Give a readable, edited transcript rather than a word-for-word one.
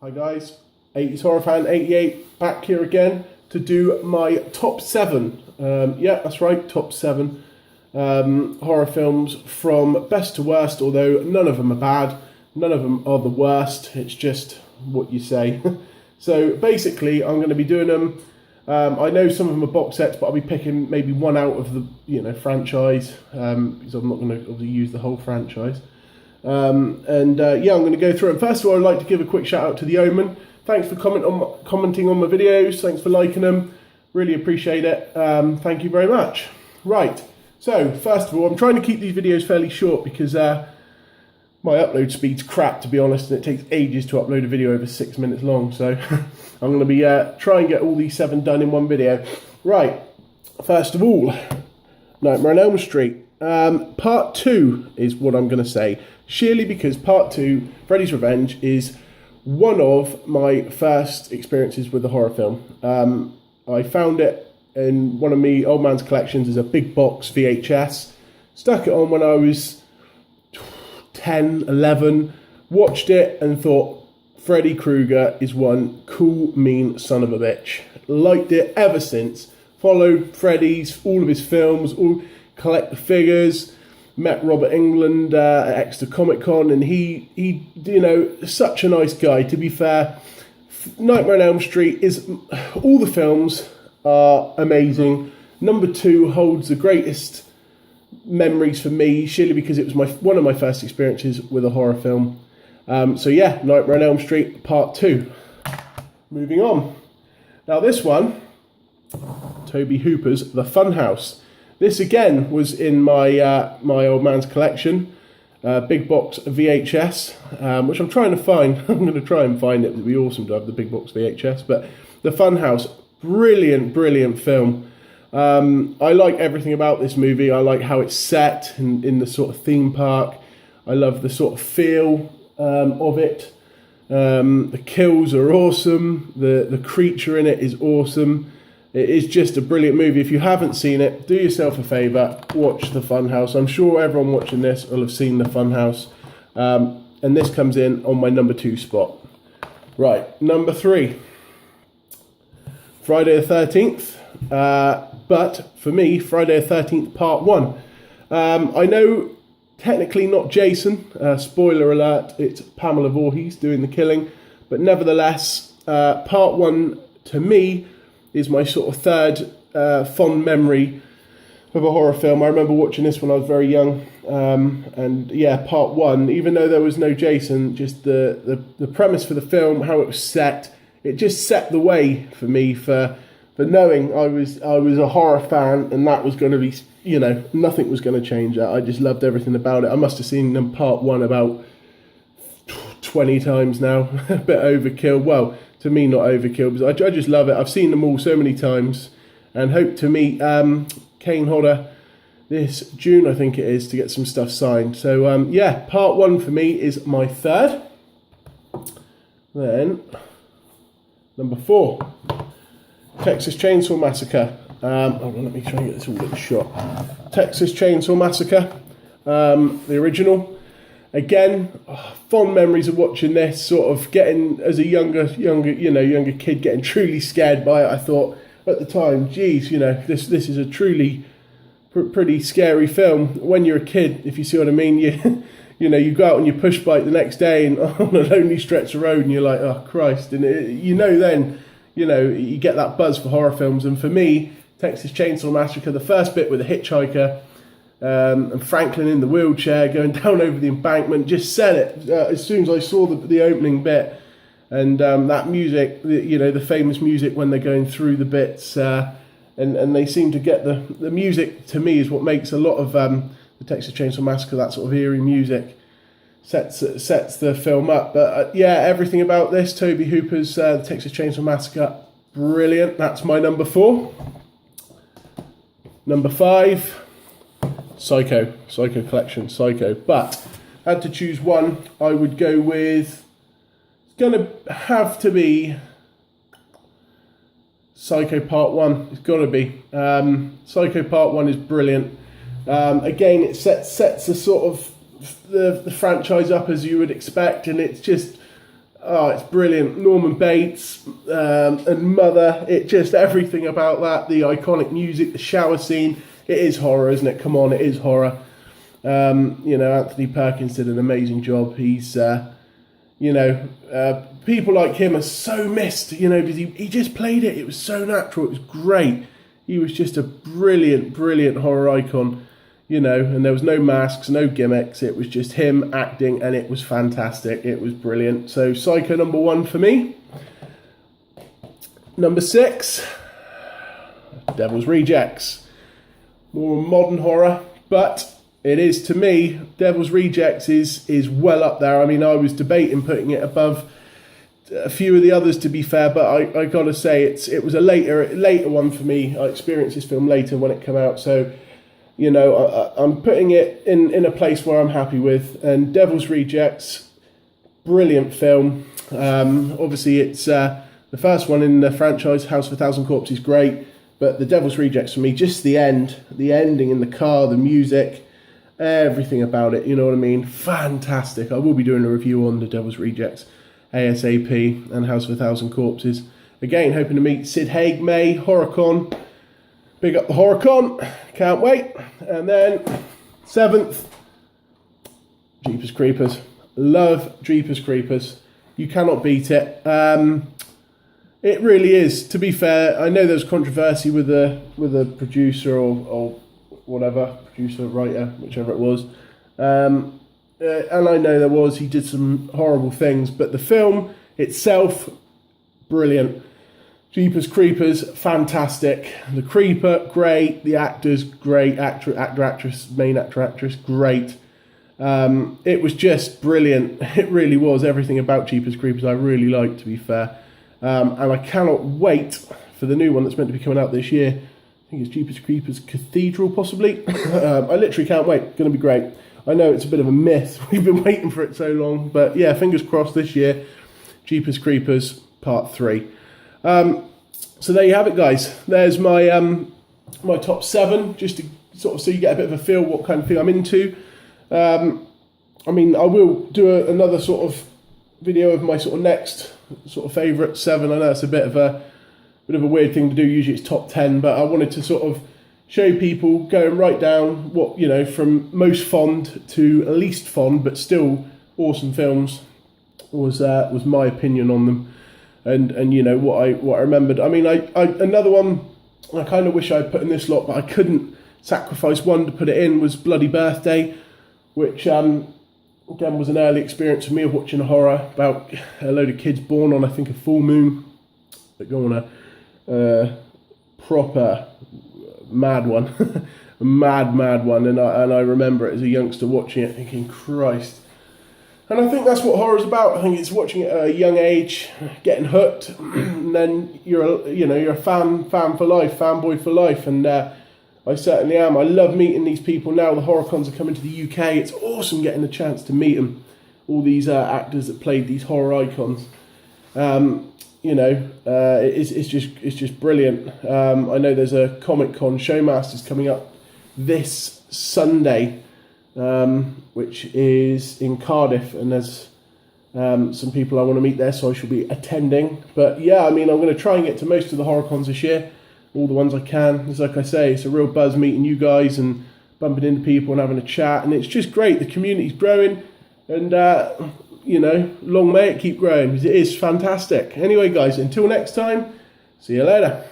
Hi guys, 80s Horror Fan 88 back here again to do my top 7, yeah that's right, top 7 horror films from best to worst, although none of them are bad, none of them are the worst, it's just what you say. So basically I'm going to be doing them, I know some of them are box sets, but I'll be picking maybe one out of the franchise, because I'm not going to obviously use the whole franchise. Yeah, I'm going to go through it. First of all, I'd like to give a quick shout out to The Omen. Thanks for commenting on my videos. Thanks for liking them. Really appreciate it. Thank you very much. Right, so first of all, I'm trying to keep these videos fairly short because my upload speed's crap, to be honest, and it takes ages to upload a video over 6 minutes long. So I'm going to be try and get all these 7 done in one video. Right, first of all, Nightmare on Elm Street. Part 2 is what I'm going to say. Surely because Part 2, Freddy's Revenge, is one of my first experiences with a horror film. I found it in one of my old man's collections as a big box VHS. Stuck it on when I was 10, 11. Watched it and thought, Freddy Krueger is one cool, mean son of a bitch. Liked it ever since. Followed Freddy's, all of his films, collect the figures. Met Robert Englund at Exeter Comic Con, and he, such a nice guy. To be fair, Nightmare on Elm Street is, all the films are amazing. Number 2 holds the greatest memories for me, surely because it was one of my first experiences with a horror film. So yeah, Nightmare on Elm Street Part 2. Moving on. Now this one, Tobe Hooper's The Funhouse. This again was in my my old man's collection, big box VHS, which I'm trying to find. I'm going to try and find it. It would be awesome to have the big box VHS. But The Funhouse, brilliant, brilliant film. I like everything about this movie. I like how it's set in the sort of theme park. I love the sort of feel of it. The kills are awesome. The creature in it is awesome. It is just a brilliant movie. If you haven't seen it, do yourself a favour, watch The Funhouse. I'm sure everyone watching this will have seen The Funhouse. And this comes in on my number 2 spot. Right, number 3. Friday the 13th. But for me, Friday the 13th Part 1. I know technically not Jason. Spoiler alert, it's Pamela Voorhees doing the killing. But nevertheless, Part 1 to me is my sort of third fond memory of a horror film. I remember watching this when I was very young, and yeah, Part 1, even though there was no Jason, just the premise for the film, how it was set, it just set the way for me for knowing I was a horror fan, and that was going to be, nothing was going to change that. I just loved everything about it. I must have seen them Part 1 about 20 times now, a bit overkill. Well, to me, not overkill, because I just love it. I've seen them all so many times, and hope to meet Kane Hodder this June, I think it is, to get some stuff signed. So yeah, Part 1 for me is my third. Then number 4, Texas Chainsaw Massacre. Hold on, let me try and get this all in shot. Texas Chainsaw Massacre, the original. Again, fond memories of watching this, sort of getting, as a younger kid, getting truly scared by it. I thought at the time, geez, this is a truly pretty scary film. When you're a kid, if you see what I mean, you go out on your push bike the next day and on a lonely stretch of road, and you're like, oh Christ, and then you get that buzz for horror films. And for me, Texas Chainsaw Massacre, the first bit with a hitchhiker. And Franklin in the wheelchair going down over the embankment, just said it as soon as I saw the opening bit, and that music, the famous music when they're going through the bits, and they seem to get the music, to me, is what makes a lot of the Texas Chainsaw Massacre, that sort of eerie music sets the film up. But yeah, everything about this, Tobe Hooper's the Texas Chainsaw Massacre, brilliant. That's my number 4. Number 5. Psycho Collection, Psycho. But had to choose one, I would go with, it's going to have to be Psycho Part 1. It's got to be. Psycho Part 1 is brilliant. Again, it sets the sort of the franchise up as you would expect, and it's just Oh, it's brilliant. Norman Bates and Mother. It just everything about that. The iconic music, the shower scene. It is horror, isn't it? Come on, it is horror. Anthony Perkins did an amazing job. He's, people like him are so missed, because he just played it. It was so natural. It was great. He was just a brilliant, brilliant horror icon, and there was no masks, no gimmicks. It was just him acting, and it was fantastic. It was brilliant. So Psycho number 1 for me. Number 6, Devil's Rejects. More modern horror, but it is, to me, Devil's Rejects is well up there. I mean, I was debating putting it above a few of the others, to be fair, but I gotta say it was a later one for me. I experienced this film later when it came out, so I'm putting it in a place where I'm happy with. And Devil's Rejects, brilliant film. Obviously, it's the first one in the franchise. House of a Thousand Corpses, great, but the Devil's Rejects for me, just the ending in the car, the music. Everything about it, you know what I mean? Fantastic. I will be doing a review on the Devil's Rejects ASAP and House of a Thousand Corpses. Again, hoping to meet Sid Haig, May, HorrorCon. Big up the HorrorCon. Can't wait. And then 7th, Jeepers Creepers. Love Jeepers Creepers. You cannot beat it. It really is. To be fair, I know there's controversy with the producer or whatever, producer, writer, whichever it was. And I know there was, he did some horrible things, but the film itself, brilliant. Jeepers Creepers, fantastic. The Creeper, great. The actors, great. Actress, main actress, great. It was just brilliant. It really was. Everything about Jeepers Creepers I really liked, to be fair. And I cannot wait for the new one that's meant to be coming out this year. I think it's Jeepers Creepers Cathedral, possibly. I literally can't wait. It's going to be great. I know it's a bit of a myth. We've been waiting for it so long. But yeah, fingers crossed this year. Jeepers Creepers Part 3. So there you have it, guys. There's my my top 7, just to sort of so you get a bit of a feel what kind of thing I'm into. I mean, I will do another sort of video of my sort of next sort of favourite 7. I know it's a bit of a weird thing to do. Usually it's top 10, but I wanted to sort of show people going right down what, from most fond to least fond, but still awesome films was my opinion on them, and what I remembered. I mean, I another one I kind of wish I'd put in this lot, but I couldn't sacrifice one to put it in, was Bloody Birthday, which again was an early experience for me of watching a horror about a load of kids born on, I think, a full moon that go on a proper mad one, a mad one, and I remember it as a youngster watching it thinking, Christ. And I think that's what horror's about. I think it's watching it at a young age, getting hooked, and then you're a fan for life, fanboy for life, and I certainly am. I love meeting these people now. The HorrorCons are coming to the UK. It's awesome getting the chance to meet them. All these actors that played these horror icons. It's just brilliant. I know there's a Comic-Con Showmasters coming up this Sunday, which is in Cardiff, and there's some people I want to meet there, so I shall be attending. But yeah, I mean, I'm going to try and get to most of the HorrorCons this year, all the ones I can. It's like I say, it's a real buzz meeting you guys and bumping into people and having a chat, and it's just great. The community's growing, and long may it keep growing, because it is fantastic. Anyway, guys, until next time, see you later.